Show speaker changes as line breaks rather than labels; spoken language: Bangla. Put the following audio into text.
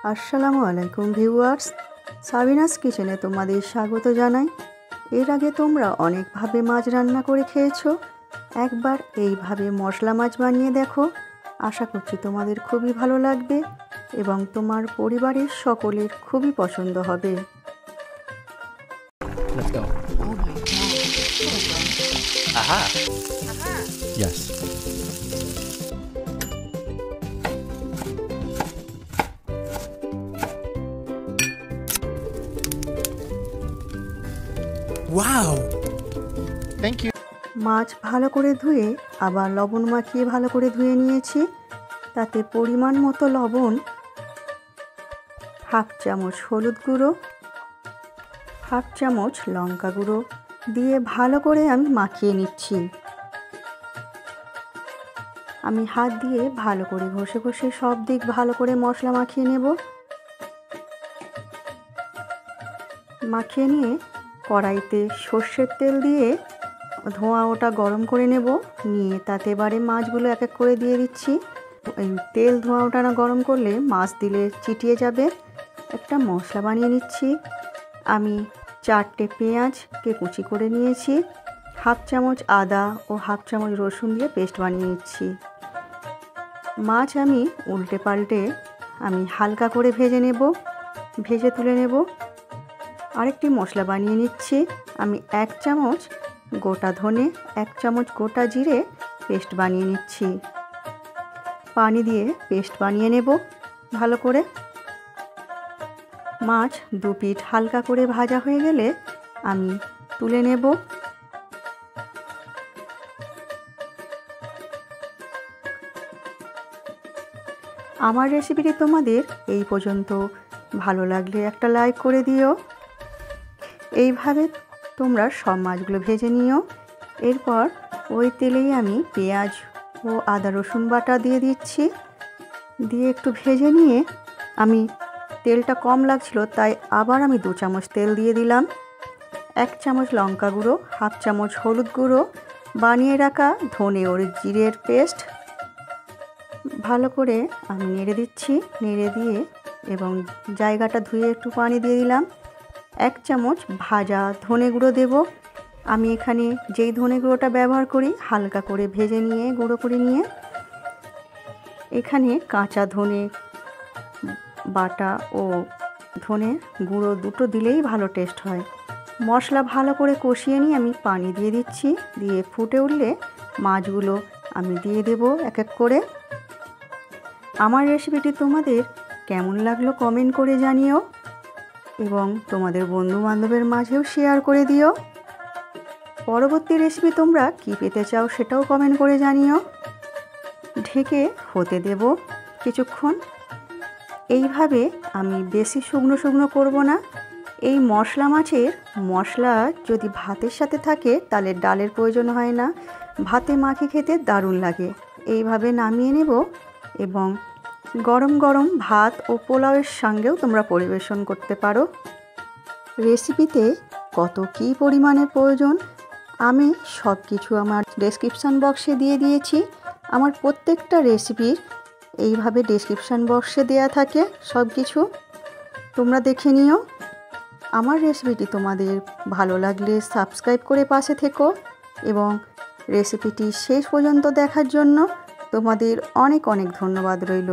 আসসালামু আলাইকুম ভিউয়ার্স, সাবিনাস কিচেনে তোমাদের স্বাগত জানাই। এর আগে তোমরা অনেকভাবে মাছ রান্না করে খেয়েছো, একবার এইভাবে মশলা মাছ বানিয়ে দেখো। আশা করছি তোমাদের খুবই ভালো লাগবে এবং তোমার পরিবারের সকলের খুবই পছন্দ হবে।
Let's go.
Oh my God.
Aha. Yes. Wow. Thank you.
মাছ ভালো করে ধুয়ে আবার লবণ মাখিয়ে ভালো করে ধুয়ে নিয়েছি। তাতে পরিমাণ মতো লবণ, হাফ চামচ হলুদ গুঁড়ো, হাফ চামচ লঙ্কা গুঁড়ো দিয়ে ভালো করে আমি মাখিয়ে নিচ্ছি। আমি হাত দিয়ে ভালো করে ঘষে ঘষে সব দিক ভালো করে মশলা মাখিয়ে নেব। মাখিয়ে নিয়ে কড়াইতে সর্ষের তেল দিয়ে ধোঁয়া ওটা গরম করে নেব। নিয়ে তাতে এবারে মাছগুলো এক এক করে দিয়ে দিচ্ছি। এই তেল ধোঁয়া ওটা না গরম করলে মাছ দিলে চিটিয়ে যাবে। একটা মশলা বানিয়ে নিচ্ছি। আমি 4টে পেঁয়াজকে কুচি করে নিয়েছি, হাফ চামচ আদা ও হাফ চামচ রসুন দিয়ে পেস্ট বানিয়ে নিচ্ছি। মাছ আমি উল্টে পাল্টে আমি হালকা করে ভেজে নেব, ভেজে তুলে নেব। আরেকটি মশলা বানিয়ে নিচ্ছি। আমি 1 চামচ গোটা ধনে, 1 চামচ গোটা জিরে পেস্ট বানিয়ে নিচ্ছি। পানি দিয়ে পেস্ট বানিয়ে নেব ভালো করে। মাছ 2 পিঠ হালকা করে ভাজা হয়ে গেলে আমি তুলে নেব। আমার রেসিপিটি তোমাদের এই পর্যন্ত ভালো লাগলে একটা লাইক করে দিও। এইভাবে তোমরা সব মাছগুলো ভেজে নিও। এরপর ওই তেলেই আমি পেঁয়াজ ও আদা রসুন বাটা দিয়ে দিচ্ছি। দিয়ে একটু ভেজে নিয়ে আমি তেলটা কম লাগছিল তাই আবার আমি 2 চামচ তেল দিয়ে দিলাম। 1 চামচ লঙ্কা গুঁড়ো, হাফ চামচ হলুদ গুঁড়ো, বানিয়ে রাখা ধনে ও জিরের পেস্ট ভালো করে আমি নেড়ে দিচ্ছি। নেড়ে দিয়ে এবং জায়গাটা ধুয়ে একটু পানি দিয়ে দিলাম। 1 চামচ ভাজা ধনে গুঁড়ো দেব। আমি এখানে যেই ধনে গুঁড়োটা ব্যবহার করি হালকা করে ভেজে নিয়ে গুঁড়ো করে নিয়ে এখানে কাঁচা ধনে বাটা ও ধনে গুঁড়ো দুটো দিলেই ভালো টেস্ট হয়। মশলা ভালো করে কষিয়ে নিয়ে আমি পানি দিয়ে দিচ্ছি। দিয়ে ফুটে উঠলে মাছগুলো আমি দিয়ে দেব এক এক করে। আমার রেসিপিটি তোমাদের কেমন লাগলো কমেন্ট করে জানিও এবং তোমাদের বন্ধু বান্ধবের মাঝেও শেয়ার করে দিও। পরবর্তী রেসিপি তোমরা কি পেতে চাও সেটাও কমেন্ট করে জানিও। ঢেকে হতে দেব কিছুক্ষণ। এইভাবে আমি বেশি শুকনো শুকনো করব না। এই মশলা মাছের মশলা যদি ভাতের সাথে থাকে তাহলে ডালের প্রয়োজন হয় না, ভাতে মাখিয়ে খেতে দারুণ লাগে। এইভাবে নামিয়ে নেব এবং গরম গরম ভাত ও পোলাওয়ের সঙ্গেও তোমরা পরিবেশন করতে পারো। রেসিপিতে কত কী পরিমাণে প্রয়োজন আমি সব কিছু আমার ডেসক্রিপশান বক্সে দিয়ে দিয়েছি। আমার প্রত্যেকটা রেসিপির এইভাবে ডেসক্রিপশান বক্সে দেয়া থাকে সব কিছু, তোমরা দেখে নিও। আমার রেসিপিটি তোমাদের ভালো লাগলে সাবস্ক্রাইব করে পাশে থেকো এবং রেসিপিটি শেষ পর্যন্ত দেখার জন্য তোমাদের অনেক অনেক ধন্যবাদ রইল।